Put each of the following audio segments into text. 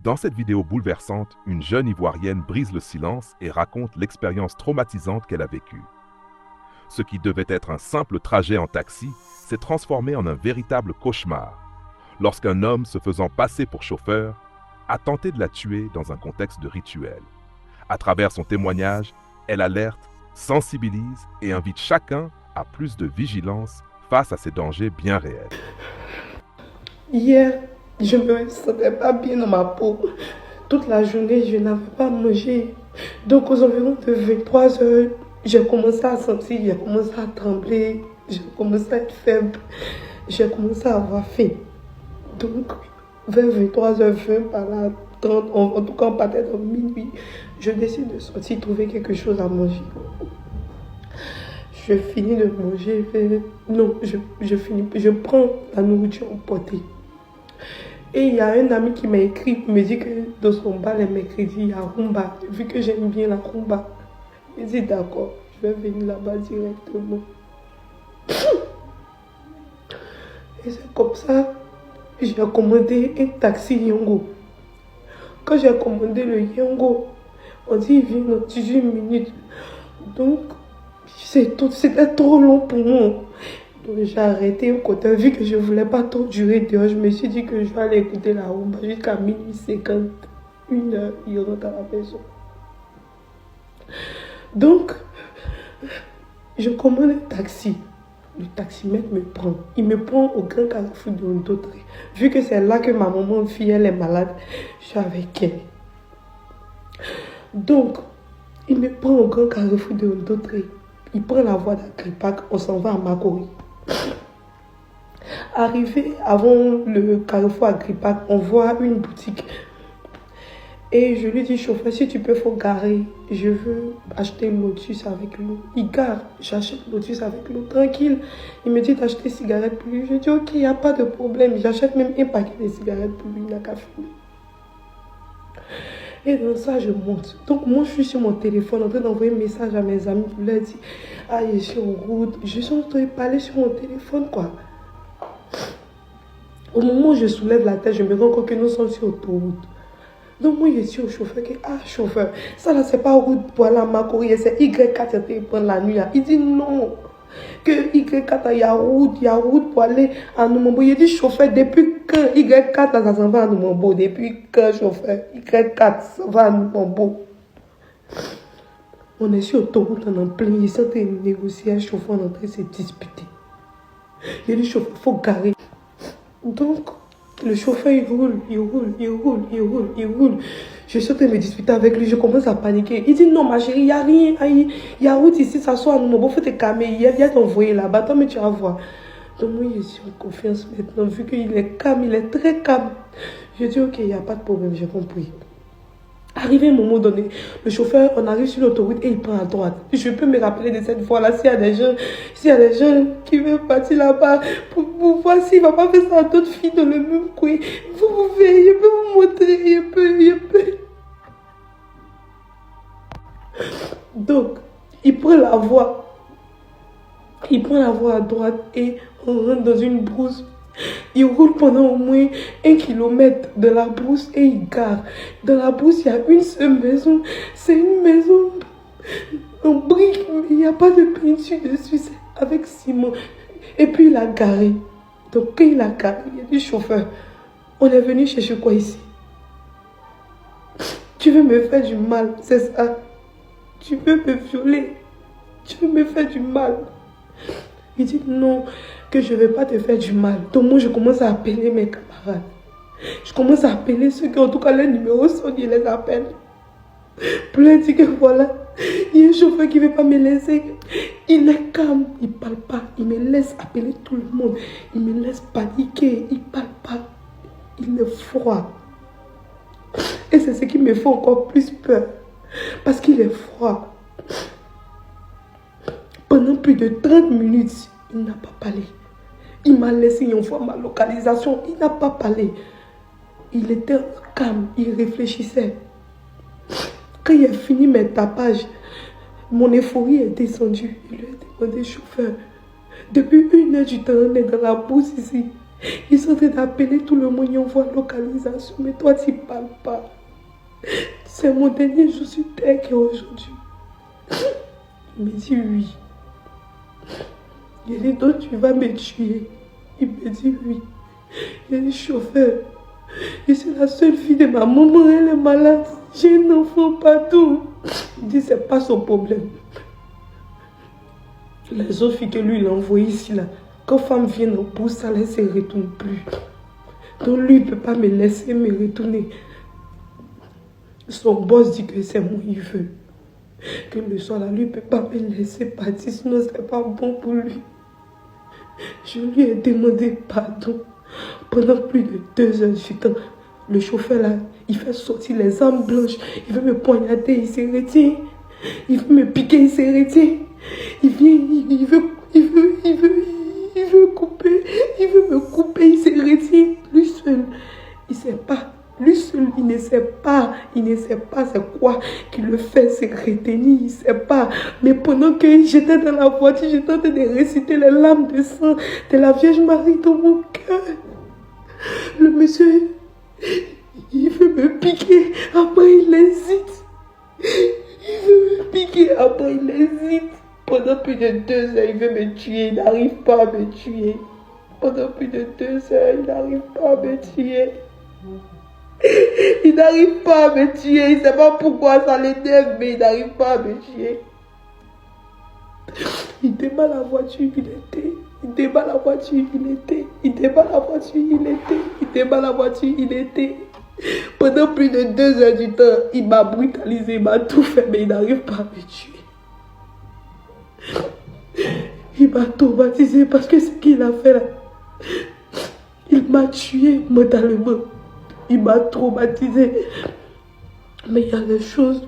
Dans cette vidéo bouleversante, une jeune Ivoirienne brise le silence et raconte l'expérience traumatisante qu'elle a vécue. Ce qui devait être un simple trajet en taxi s'est transformé en un véritable cauchemar, lorsqu'un homme se faisant passer pour chauffeur a tenté de la tuer dans un contexte de rituel. À travers son témoignage, elle alerte, sensibilise et invite chacun à plus de vigilance face à ces dangers bien réels. Hier, je ne me sentais pas bien dans ma peau. Toute la journée, je n'avais pas mangé. Donc, aux environs de 23 heures, j'ai commencé à sentir, j'ai commencé à trembler, j'ai commencé à être faible, j'ai commencé à avoir faim. Donc, vers 23h20, par là, 30, en tout cas, peut-être minuit, je décide de sortir trouver quelque chose à manger. Je finis de manger, je prends la nourriture emportée. Et il y a un ami qui m'a écrit, il me dit que dans son bar les mercredis, il y a rumba. Vu que j'aime bien la rumba, je me dis d'accord, je vais venir là-bas directement. Et c'est comme ça que j'ai commandé un taxi Yango. Quand j'ai commandé le Yango, on dit il vient dans 18 minutes. Donc, c'était trop long pour moi. Donc j'ai arrêté un côté, vu que je ne voulais pas trop durer dehors, je me suis dit que je vais aller écouter la rumba jusqu'à minuit 50, 1h, il rentre à la maison. Donc, je commande un taxi. Le taximètre me prend. Il me prend au grand carrefour de Ndotré. Vu que c'est là que ma maman fille, elle est malade, je suis avec elle. Donc, il me prend au grand carrefour de Ndotré. Il prend la voie d'Agripac, on s'en va à Makori. Arrivé avant le carrefour Agripac, on voit une boutique. Et je lui dis, chauffeur, si tu peux, faut garer. Je veux acheter Lotus avec l'eau. Il gare, j'achète Lotus avec l'eau, tranquille. Il me dit d'acheter cigarettes pour lui. Je dis, ok, il n'y a pas de problème. J'achète même un paquet de cigarettes pour lui, il n'a qu'à fumer. Et dans ça, je monte. Donc, moi, je suis sur mon téléphone en train d'envoyer un message à mes amis pour leur dire, ah, je suis en route. Je suis en train de parler sur mon téléphone, quoi. Au moment où je soulève la tête, je me rends compte que nous sommes sur l'autoroute. Donc moi, je suis au chauffeur qui ah, chauffeur, ça là, c'est pas route pour aller à Makori, c'est Y4 qui prend la nuit. Là. Il dit non, que Y4, il y a route pour aller à Numambo. Il dit chauffeur, depuis quand Y4, là, ça s'en va à Numambo, depuis quand chauffeur, Y4, ça va à Numambo. On est sur l'autoroute, on est en plein, ils sont en train de négocier, un chauffeur, on est en train de se disputer. Il dit chauffeur, il faut garer. Donc, le chauffeur, il roule. Je suis en train de me disputer avec lui, je commence à paniquer. Il dit, non, ma chérie, il n'y a rien. Il y a route ici, ça soit à nous. Il faut te calmer, il y a t'envoyer là-bas. Toi, mais tu vas voir. Donc, moi, je suis en confiance maintenant, vu qu'il est calme, il est très calme. Je dis, ok, il n'y a pas de problème, j'ai compris. Arrivé à un moment donné, le chauffeur, on arrive sur l'autoroute et il prend à droite. Je peux me rappeler de cette fois-là, s'il y a des gens qui veulent partir là-bas pour voir s'il ne va pas faire ça à d'autres filles dans le même coin. Vous pouvez, je peux vous montrer, je peux. Donc, il prend la voie à droite et on rentre dans une brousse. Il roule pendant au moins 1 kilomètre de la brousse et il gare. Dans la brousse, il y a une seule maison. C'est une maison en briques, mais il n'y a pas de peinture dessus. C'est avec ciment. Et puis il a garé. Donc quand il a garé, il a dit chauffeur, on est venu chercher quoi ici? Tu veux me faire du mal, c'est ça? Tu veux me violer? Tu veux me faire du mal? Il dit non, que je ne vais pas te faire du mal. Donc moi, je commence à appeler mes camarades. Je commence à appeler ceux qui, en tout cas, les numéros sont, je les appelle. Pour leur dire que voilà, il y a un chauffeur qui ne veut pas me laisser. Il est calme, il ne parle pas. Il me laisse appeler tout le monde. Il me laisse paniquer, il ne parle pas. Il est froid. Et c'est ce qui me fait encore plus peur. Parce qu'il est froid. Pendant plus de 30 minutes, il n'a pas parlé. Il m'a laissé une fois ma localisation. Il n'a pas parlé. Il était calme. Il réfléchissait. Quand il a fini mes tapages, mon euphorie est descendue. Il lui a demandé, chauffeur, depuis 1 heure du temps, on est dans la bourse ici. Ils sont en train d'appeler tout le monde, ils envoient localisation, mais toi tu ne parles pas. C'est mon dernier jour sur terre qui est aujourd'hui. Il me dit oui. Il dit donc tu vas me tuer. Il me dit oui. Il dit chauffeur, je suis la seule fille de ma maman, elle est malade. J'ai un enfant partout. Il dit c'est pas son problème. Les autres filles que lui il a envoyées ici là, quand femme vient en pousse, ça ne se retourne plus. Donc lui il ne peut pas me laisser me retourner. Son boss dit que c'est moi il veut. Que le soir là, lui ne peut pas me laisser partir, sinon ce n'est pas bon pour lui. Je lui ai demandé pardon. Pendant plus de 2 heures du temps, le chauffeur là, il fait sortir les armes blanches. Il veut me poignarder, il se retient. Il veut me piquer, il se retient. Il vient, il veut couper. Il veut me couper, il se retient. Lui seul, il ne sait pas. Lui seul, il ne sait pas. Il ne sait pas c'est quoi qui le fait se retenir. Il ne sait pas. Mais pendant que j'étais dans la voiture, j'étais en train de réciter les larmes de sang de la Vierge Marie dans mon cœur. Le monsieur, il veut me piquer. Après, il hésite. Il veut me piquer. Après, il hésite. Pendant plus de 2 heures, il veut me tuer. Il n'arrive pas à me tuer. Pendant plus de 2 heures, il n'arrive pas à me tuer. Il n'arrive pas à me tuer. Il ne sait pas pourquoi ça l'énerve, mais il n'arrive pas à me tuer. Il débat la voiture, il était. Il débat la voiture, il était. Il débat la voiture, il était. Il débat la voiture, il était. Pendant plus de 2 heures du temps, il m'a brutalisé, il m'a tout fait, mais il n'arrive pas à me tuer. Il m'a traumatisé parce que ce qu'il a fait là, il m'a tué mentalement. Il m'a traumatisé. Mais il y a des choses,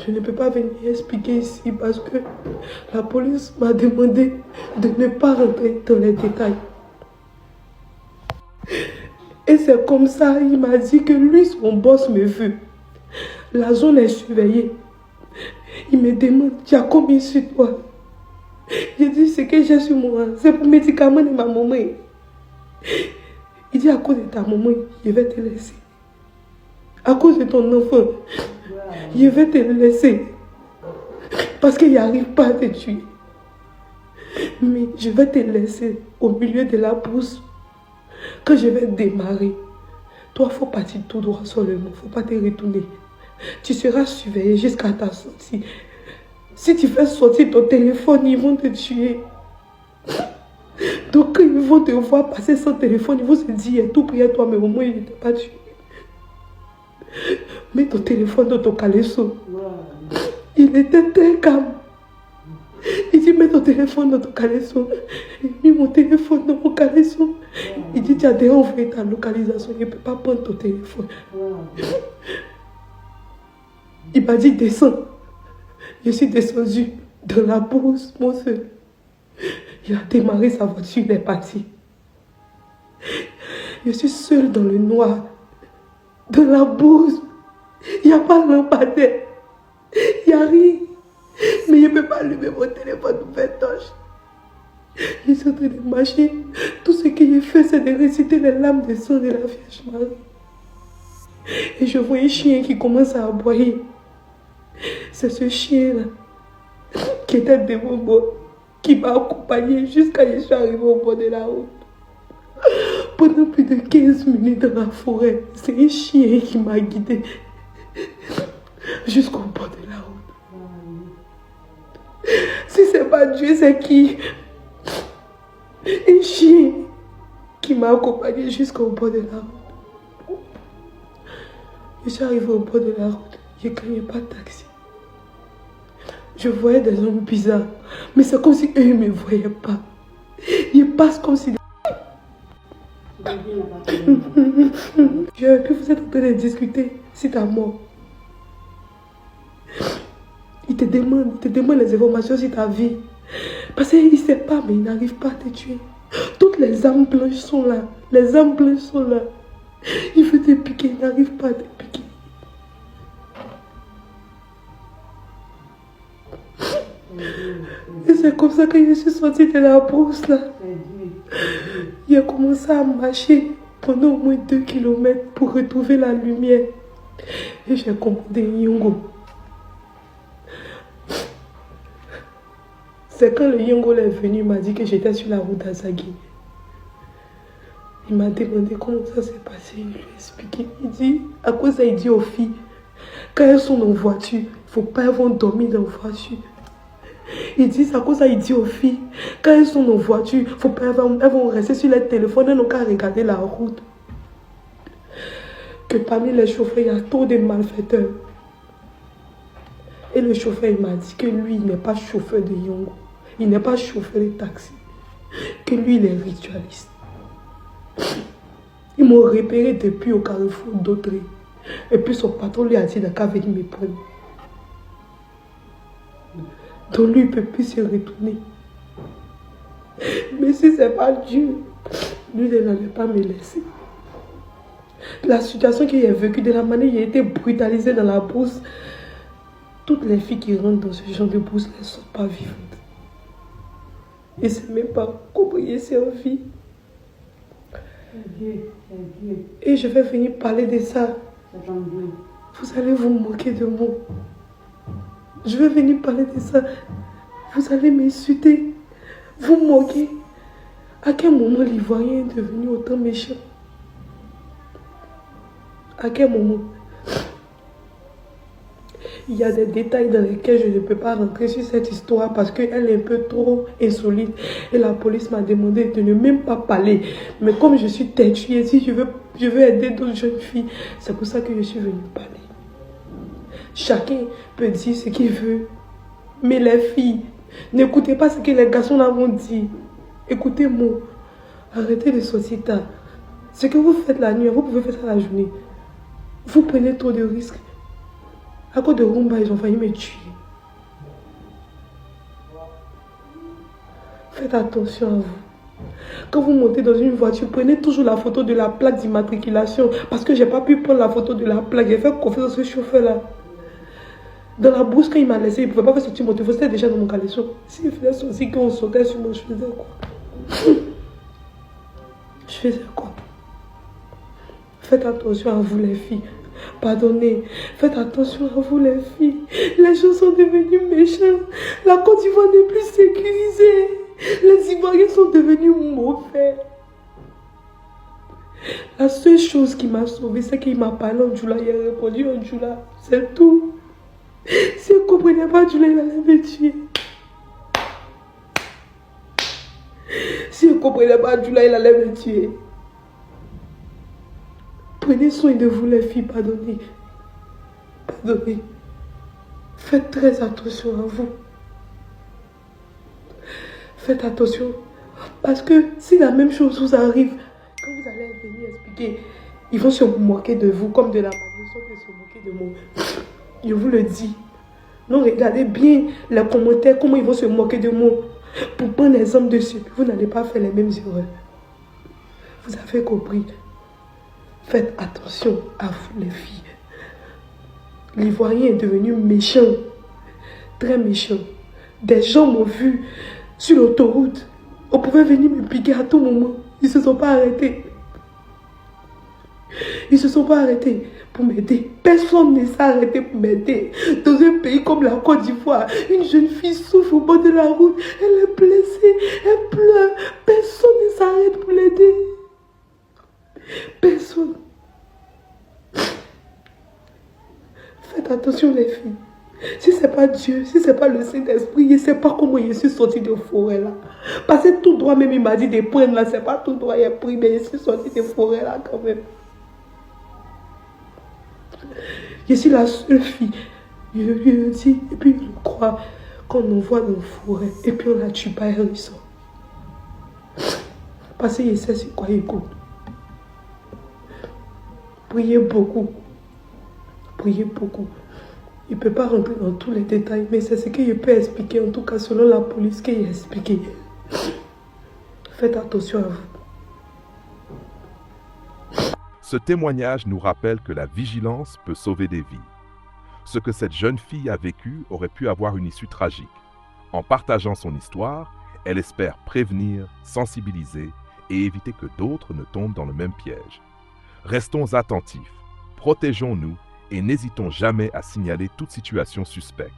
je ne peux pas venir expliquer ici parce que la police m'a demandé de ne pas rentrer dans les détails. Et c'est comme ça, il m'a dit que lui, son boss me veut. La zone est surveillée. Il me demande, tu as combien sur toi? J'ai dit, ce que j'ai sur moi, c'est pour le médicament de ma maman. Il dit, à cause de ta maman, je vais te laisser. À cause de ton enfant, je vais te laisser. Parce qu'il n'arrive pas à te tuer. Mais je vais te laisser au milieu de la brousse. Quand je vais démarrer, toi, il faut partir tout droit seulement. Il ne faut pas te retourner. Tu seras surveillé jusqu'à ta sortie. Si tu fais sortir ton téléphone, ils vont te tuer. Donc, quand ils vont te voir passer sans téléphone, ils vont se dire, il y a tout pris à toi, mais au moins, il ne t'a pas tué. Mets ton téléphone dans ton caleçon. Il était très calme. Il dit, mets ton téléphone dans ton caleçon. Il mis mon téléphone dans mon caleçon. Il dit, tu as déjà envoyé ta localisation, il ne peut pas prendre ton téléphone. Il m'a dit, descends. Je suis descendu dans la brousse, mon seul. Il a démarré sa voiture, il est parti. Je suis seul dans le noir, dans la brousse. Il n'y a pas de lampadaire. Il n'y a rien. Mais je ne peux pas allumer mon téléphone pour faire torche. Je suis en train de marcher. Tout ce que j'ai fait, c'est de réciter les larmes de sang de la Vierge Marie. Et je vois un chien qui commence à aboyer. C'est ce chien-là qui était devant moi, qui m'a accompagné jusqu'à ce que je suis arrivé au bord de la route. Pendant plus de 15 minutes dans la forêt, c'est un chien qui m'a guidé jusqu'au bord de la route. Si ce n'est pas Dieu, c'est qui? Un chien qui m'a accompagné jusqu'au bord de la route. Je suis arrivé au bord de la route, je ne gagnais pas de taxi. Je voyais des hommes bizarres, mais c'est comme si eux ne me voyaient pas. Ils passent comme si... Que vous êtes en train de discuter, c'est ta mort. Il te demande les informations sur ta vie. Parce qu'il ne sait pas, mais il n'arrive pas à te tuer. Toutes les âmes blanches sont là. Les âmes blanches sont là. Il veut te piquer, il n'arrive pas à te piquer. Et c'est comme ça que je suis sortie de la brousse là. Il a commencé à marcher pendant au moins 2 kilomètres pour retrouver la lumière. Et j'ai commandé un Yongo. C'est quand le Yongo est venu, il m'a dit que j'étais sur la route d'Azagui. Il m'a demandé comment ça s'est passé. Je lui ai expliqué. Il dit, à cause ça, il dit aux filles, quand elles sont en voiture, il ne faut pas elles vont dormir dans la voiture. Il dit, à cause ça, il dit aux filles, quand elles sont en voiture, il ne faut pas elles vont rester sur leur téléphone, elles n'ont qu'à regarder la route. Que parmi les chauffeurs, il y a trop de malfaiteurs. Et le chauffeur, il m'a dit que lui, il n'est pas chauffeur de Yongo. Il n'est pas chauffeur de taxi. Que lui, il est ritualiste. Ils m'ont repéré depuis au carrefour d'Autré. Et puis son patron lui a dit qu'à venir me prendre. Donc lui, il ne peut plus se retourner. Mais si ce n'est pas Dieu, lui, il n'allait pas me laisser. La situation qu'il a vécue, de la manière il a été brutalisé dans la brousse, toutes les filles qui rentrent dans ce genre de brousse ne sont pas vivantes. Et c'est même pas comment il est servi. Et je vais venir parler de ça. Vous allez vous moquer de moi. Je vais venir parler de ça. Vous allez m'insulter. Vous moquer. À quel moment l'Ivoirien est devenu autant méchant? À quel moment? Il y a des détails dans lesquels je ne peux pas rentrer sur cette histoire parce qu'elle est un peu trop insolite. Et la police m'a demandé de ne même pas parler. Mais comme je suis têtue et si je veux aider d'autres jeunes filles, c'est pour ça que je suis venue parler. Chacun peut dire ce qu'il veut. Mais les filles, n'écoutez pas ce que les garçons là vont dire. Écoutez-moi. Arrêtez de sortir tard. Ce que vous faites la nuit, vous pouvez faire ça la journée. Vous prenez trop de risques. À cause de Rumba, ils ont failli me tuer. Faites attention à vous. Quand vous montez dans une voiture, prenez toujours la photo de la plaque d'immatriculation. Parce que je n'ai pas pu prendre la photo de la plaque. J'ai fait confiance à ce chauffeur-là. Dans la brousse, quand il m'a laissé, il ne pouvait pas faire sortir mon téléphone. C'était déjà dans mon caleçon. S'il faisait sortir, qu'on sautait sur moi, je faisais quoi? Je faisais quoi? Faites attention à vous les filles. Pardonnez. Faites attention à vous les filles. Les gens sont devenus méchants. La Côte d'Ivoire n'est plus sécurisée. Les Ivoiriens sont devenus mauvais. La seule chose qui m'a sauvée, c'est qu'il m'a parlé en Djoula. Il a répondu en Djoula. C'est tout. Si il ne comprenait pas Djoula, il allait me tuer. Si il ne comprenait pas Djoula, il allait me tuer. Prenez soin de vous les filles, pardonnez. Pardonnez. Faites très attention à vous. Faites attention. Parce que si la même chose vous arrive, quand vous allez venir expliquer, ils vont se moquer de vous comme de la manière dont ils se moquaient de moi. Je vous le dis. Non, regardez bien les commentaires, comment ils vont se moquer de moi. Pour prendre l'exemple de ceux, vous n'allez pas faire les mêmes erreurs. Vous avez compris. Faites attention à vous les filles. L'Ivoirien est devenu méchant. Très méchant. Des gens m'ont vu sur l'autoroute. On pouvait venir me piquer à tout moment. Ils ne se sont pas arrêtés. Ils ne se sont pas arrêtés pour m'aider. Personne ne s'est arrêté pour m'aider. Dans un pays comme la Côte d'Ivoire, une jeune fille souffre au bord de la route. Elle est blessée. Elle pleure. Personne ne s'arrête pour l'aider. Personne. Faites attention les filles. Si ce n'est pas Dieu, si ce n'est pas le Saint-Esprit, je ne sais pas comment je suis sortie de forêt là. Parce que tout droit même il m'a dit de prendre là, ce n'est pas tout droit il a pris, mais je suis sortie de forêt là quand même. Je suis la seule fille. Je lui dis, et puis il croit qu'on envoie dans la forêt, et puis on la tue pas, elle sort. Parce que je sais sur quoi il compte. Priez beaucoup. Priez beaucoup. Il ne peut pas rentrer dans tous les détails, mais c'est ce qu'il peut expliquer, en tout cas selon la police qu'il a expliqué. Faites attention à vous. Ce témoignage nous rappelle que la vigilance peut sauver des vies. Ce que cette jeune fille a vécu aurait pu avoir une issue tragique. En partageant son histoire, elle espère prévenir, sensibiliser et éviter que d'autres ne tombent dans le même piège. Restons attentifs, protégeons-nous et n'hésitons jamais à signaler toute situation suspecte.